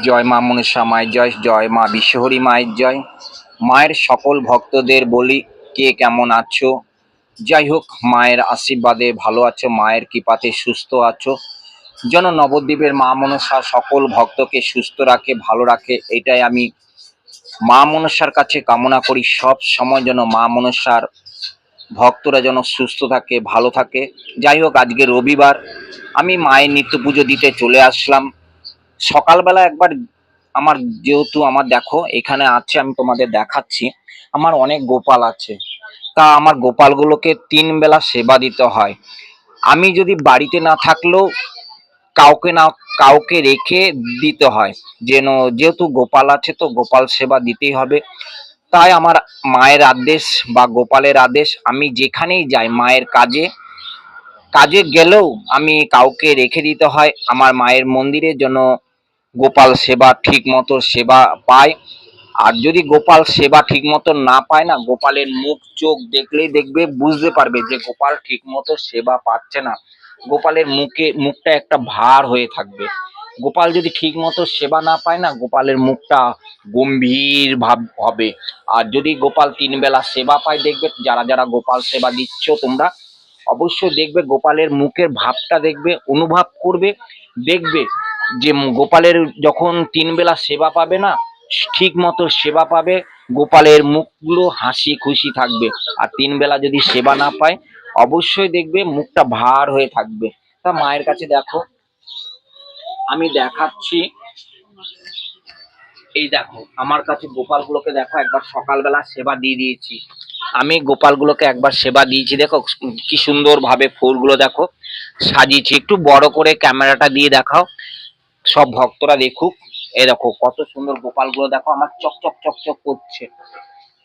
জয় মা মনসা মায়ের জয়, জয় মা বিশ্বহরি মায়ের জয়। মায়ের সকল ভক্তদের বলি, কে কেমন আছো? যাই হোক, মায়ের আশীর্বাদে ভালো আছো, মায়ের কৃপাতে সুস্থ আছো। যেন নবদ্বীপের মা মনসা সকল ভক্তকে সুস্থ রাখে, ভালো রাখে, এটাই আমি মা মনসার কাছে কামনা করি। সব সময় যেন মা মনসার ভক্তরা যেন সুস্থ থাকে, ভালো থাকে। যাই হোক, আজকে রবিবার, আমি মায়ের নিত্য পুজো দিতে চলে আসলাম। সকালবেলা একবার আমার, যেহেতু আমার দেখো এখানে আছে, আমি তোমাদের দেখাচ্ছি, আমার অনেক গোপাল আছে। তা আমার গোপালগুলোকে 3 বেলা সেবা দিতে হয়। আমি যদি বাড়িতে না থাকলেও কাউকে রেখে দিতে হয়, যেন, যেহেতু গোপাল আছে তো গোপাল সেবা দিতেই হবে। তাই আমার মায়ের আদেশ বা গোপালের আদেশ, আমি যেখানেই যাই মায়ের কাজে কাজে গেলেও আমি কাউকে রেখে দিতে হয় আমার মায়ের মন্দিরে, যেন গোপাল সেবা ঠিক মতো সেবা পায়। আর যদি গোপাল সেবা ঠিক মতো না পায় না, গোপালের মুখ চোখ দেখলেই দেখবে, বুঝতে পারবে যে গোপাল ঠিক মতো সেবা পাচ্ছে না। গোপালের মুখটা একটা ভার হয়ে থাকবে। গোপাল যদি ঠিক মতো সেবা না পায় না, গোপালের মুখটা গম্ভীর ভাব হবে। আর যদি গোপাল 3 বেলা সেবা পায়, দেখবে যারা যারা গোপাল সেবা দিচ্ছ তোমরা অবশ্যই দেখবে গোপালের মুখের ভাবটা দেখবে, অনুভব করবে, দেখবে যে গোপালের যখন 3 বেলা সেবা পাবে না, ঠিক মতো সেবা পাবে, গোপালের মুখগুলো হাসি খুশি থাকবে। আর 3 বেলা যদি সেবা না পায়, অবশ্যই দেখবে মুখটা ভার হয়ে থাকবে। তা মায়ের কাছে দেখো, আমি দেখাচ্ছি, এই দেখো আমার কাছে গোপালগুলোকে দেখো, একবার সকালবেলা সেবা দিয়ে দিয়েছি। আমি গোপালগুলোকে একবার সেবা দিয়েছি, দেখো কি সুন্দর ভাবে ফুলগুলো দেখো সাজিয়েছি। একটু বড় করে ক্যামেরাটা দিয়ে দেখাও, সব ভক্তরা দেখুক। এই দেখো কত সুন্দর গোপালগুলো, দেখো আমার চকচক চকচক করছে।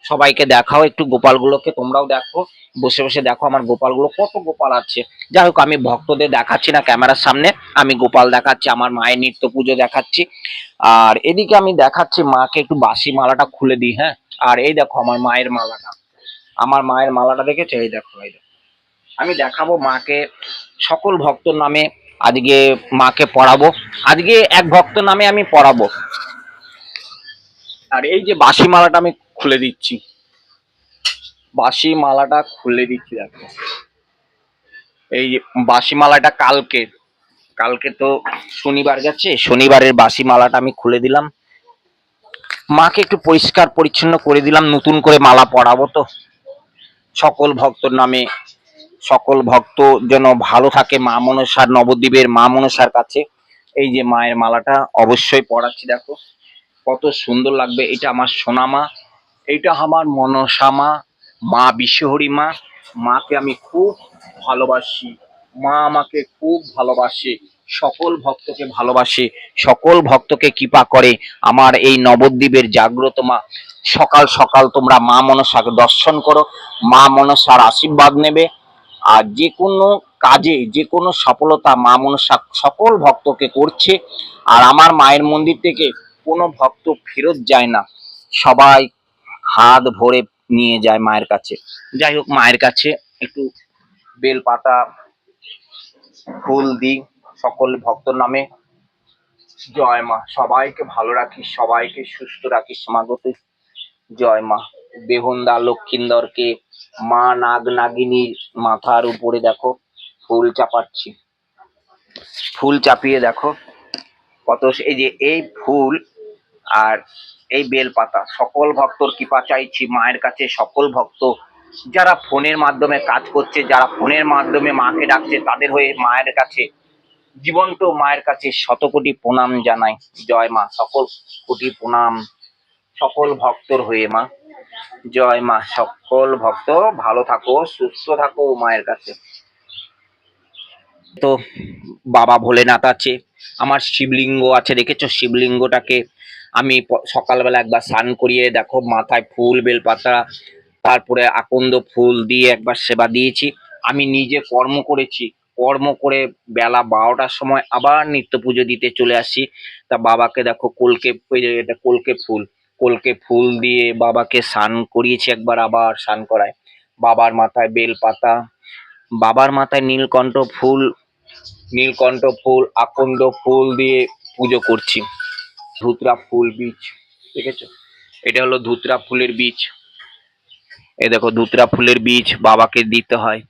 সবাইকে দেখাও একটু গোপালগুলোকে, তোমরাও দেখো, বসে বসে দেখো আমার গোপালগুলো, কত গোপাল আছে। যাই হোক, আমি ভক্তদের দেখাচ্ছি না ক্যামেরার সামনে, আমি গোপাল দেখাচ্ছি, আমার মায়ের নিত্য পুজো দেখাচ্ছি। আর এদিকে আমি দেখাচ্ছি মাকে, একটু বাসি মালাটা খুলে দিই। হ্যাঁ, আর এই দেখো আমার মায়ের মালাটা, আমার মায়ের মালাটা দেখেছো? এই দেখো, এই দেখো, আমি দেখাবো মাকে সকল ভক্তর নামে। আজকে মাকে পড়াবো, আজকে এক ভক্ত নামে আমি পড়াবো। আর এই যে বাসি মালাটা আমি খুলে দিচ্ছি, বাসি মালাটা খুলে দিচ্ছি দেখো। এই যে বাসি মালাটা কালকে, কালকে তো শনিবার যাচ্ছে, শনিবারের বাসি মালাটা আমি খুলে দিলাম। মাকে একটু পরিষ্কার পরিচ্ছন্ন করে দিলাম, নতুন করে মালা পরাবো তো সকল ভক্তর নামে। সকল ভক্ত যেন ভালো থাকে মা মনসার, নবদ্বীপের মা মনসার কাছে। এই যে মায়ের মালাটা অবশ্যই পরাচ্ছি, দেখো কত সুন্দর লাগবে। এটা আমার সোনা মা, এইটা আমার মনসা মা, মা বিশ্বহরি মা। মাকে আমি খুব ভালোবাসি, মা আমাকে খুব ভালোবাসে, সকল ভক্তকে ভালোবাসে, সকল ভক্তকে কৃপা করে। আমার এই নবদ্বীপের জাগ্রত মা। সকাল সকাল তোমরা মা মনসাকে দর্শন করো, মা মনসার আশীর্বাদ নেবে। আর যে কোনো কাজে, যে কোনো সফলতা মা মনসা সকল ভক্তকে করছে। আর আমার মায়ের মন্দির থেকে কোনো ভক্ত ফেরত যায় না, সবাই হাত ভরে নিয়ে যায় মায়ের কাছে। যাই হোক, মায়ের কাছে একটু বেলপাতা ফুল দিই সকল ভক্তর নামে। জয় মা, সবাইকে ভালো রাখিস, সবাইকে সুস্থ রাখিস মাগতে। জয় মা। বেহুন্দা লক্ষিন্দরকে মা নাগ নাগিনীর মাথার উপরে দেখো ফুল চাপাচ্ছি, ফুল চাপিয়ে দেখো কত, এই যে এই ফুল আর এই বেলপাতা, সকল ভক্তর কৃপা চাইছি মায়ের কাছে। সকল ভক্ত যারা ফোনের মাধ্যমে কাজ করছে, যারা ফোনের মাধ্যমে মাকে ডাকছে, তাদের হয়ে মায়ের কাছে, জীবন্ত মায়ের কাছে শতকোটি প্রণাম জানাই। জয় মা, সকল কোটি প্রণাম সকল ভক্তর হয়ে মা। জয় মা, সকল ভক্ত ভালো থাকো, সুস্থ থাকো মায়ের কাছে। তো বাবা ভোলেনাথ আছে, আমার শিবলিঙ্গ আছে, দেখেছো শিবলিঙ্গটাকে আমি সকালবেলা একবার স্নান করিয়ে দেখো, মাথায় ফুল বেলপাতা তারপরে আকন্দ ফুল দিয়ে একবার সেবা দিয়েছি। আমি নিজে কর্ম করেছি, কর্ম করে বেলা 12টার সময় আবার নিত্য পুজো দিতে চলে আসি। তা বাবাকে দেখো কলকে, এটা কলকে ফুল, কলকে ফুল দিয়ে বাবাকে স্নান করিয়েছি একবার, আবার স্নান করায়। বাবার মাথায় বেলপাতা, বাবার মাথায় নীলকণ্ঠ ফুল, নীলকণ্ঠ ফুল আকন্দ ফুল দিয়ে পুজো করছি। ধুতরা ফুল বীজ দেখেছো? এটা হলো ধুতরা ফুলের বীজ। এই দেখো ধুতরা ফুলের বীজ বাবাকে দিতে হয়।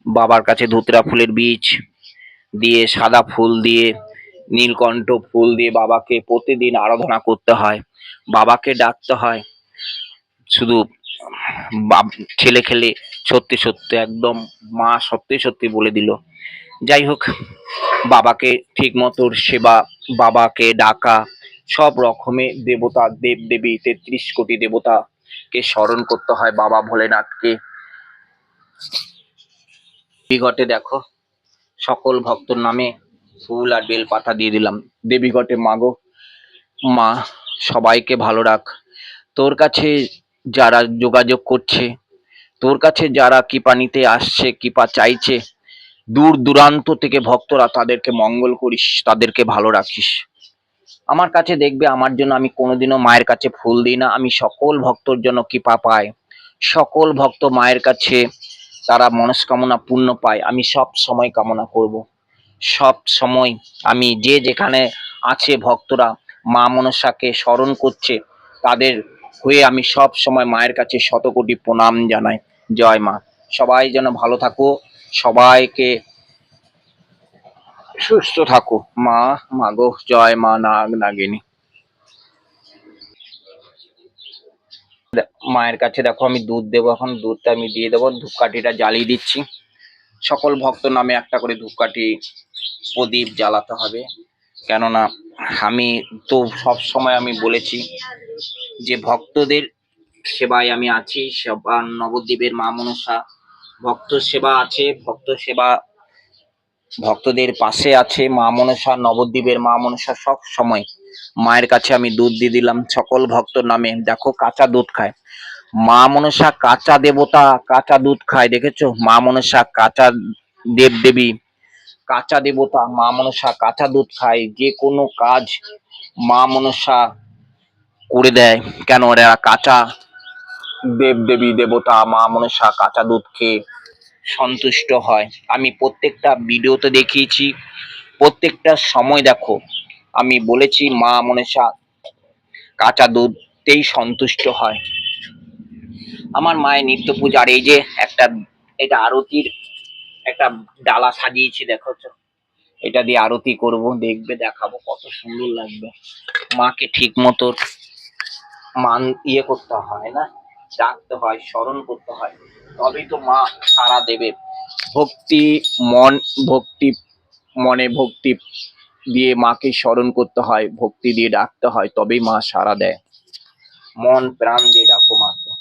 বাবার কাছে ধুতরা ফুলের বীজ দিয়ে, সাদা ফুল দিয়ে, নীলকণ্ঠ ফুল দিয়ে বাবাকে প্রতিদিন আরাধনা করতে হয়, বাবাকে ডাকতে হয়। শুধু ছেলে খেলে সত্যি সত্যি একদম মা সত্যি সত্যি বলে দিল। যাই হোক, বাবাকে ঠিক মতো সেবা, বাবাকে ডাকা, সব রকমের দেবতা দেব দেবী ৩৩ কোটি দেবতাকে স্মরণ করতে হয় বাবা ভোলেনাথকে। বিঘটে দেখো সকল ভক্তর নামে ফুল আর বেলপাতা দিয়ে দিলাম। দেবীঘটে মাগো, মা সবাইকে ভালো রাখ। তোর কাছে যারা যোগাযোগ করছে, তোর কাছে যারা কৃপা নিতে আসছে, কৃপা চাইছে, দূর দূরান্ত থেকে ভক্তরা, তাদেরকে মঙ্গল করিস, তাদেরকে ভালো রাখিস। আমার কাছে দেখবে, আমার জন্য আমি কোনোদিনও মায়ের কাছে ফুল দিই না, আমি সকল ভক্তর জন্য কৃপা পাই। সকল ভক্ত মায়ের কাছে তারা মনস্কামনা পূর্ণ পায়, আমি সব সময় কামনা করব। সব সময় আমি যে যেখানে আছে ভক্তরা মা মনসাকে স্মরণ করছে, তাদের হয়ে আমি সব সময় মায়ের কাছে শতকোটি প্রণাম জানাই। জয় মা। সবাই যেন ভালো থাকো, সবাইকে সুস্থ থাকো। মা, মাগো, জয় মা নাগ নাগিনী। মায়ের কাছে দেখো আমি দুধ দেবো, এখন দুধটা আমি দিয়ে দেবো, ধূপকাঠিটা জ্বালিয়ে দিচ্ছি। সকল ভক্ত নামে একটা করে ধূপকাঠি প্রদীপ জ্বালাতে হবে। কেননা আমি তো সব সময় আমি বলেছি যে ভক্তদের সেবায় আমি আছি। সেবা নবদ্বীপের মা মনসা ভক্ত সেবা আছে, ভক্ত সেবা ভক্তদের পাশে আছে মা মনসা, নবদ্বীপের মা মনসা সব সময়। মায়ের কাছে আমি দুধ দিয়ে দিলাম সকল ভক্ত নামে। দেখো কাঁচা দুধ খায় মা মনসা, কাঁচা দেবতা কাঁচা দুধ খায়, দেখেছো? মা মনসা কাঁচা দেব দেবী, কাঁচা দেবতা মা মনসা কাঁচা দুধ খায়। যে কোনো কাজ মা মনসা করে দেয়। কেন? এরা কাঁচা দেব দেবী দেবতা মা মনসা কাঁচা দুধ খেয়ে সন্তুষ্ট হয়। আমি প্রত্যেকটা ভিডিওতে দেখিয়েছি, প্রত্যেকটা সময় দেখো আমি বলেছি মা মনসা কাঁচা দুধতেই সন্তুষ্ট হয়। আমার মায়ের নিত্য পূজার এই যে একটা, এটা আরতির একটা ডালা সাজিয়েছি, দেখো তো? এটা দিয়ে আরতি করব, দেখবে, দেখাবো কত সুন্দর লাগবে। মাকে ঠিক মতো মান করতে হয় না, ডাকতে হয়, স্মরণ করতে হয়, তবেই তো মা সাড়া দেবে। ভক্তি মন, ভক্তি মনে ভক্তি দিয়ে মাকে স্মরণ করতে হয়, ভক্তি দিয়ে ডাকতে হয়, তবেই মা সাড়া দেয়। মন প্রাণ দিয়ে ডাকো মাকে।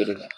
ফিরে যায়।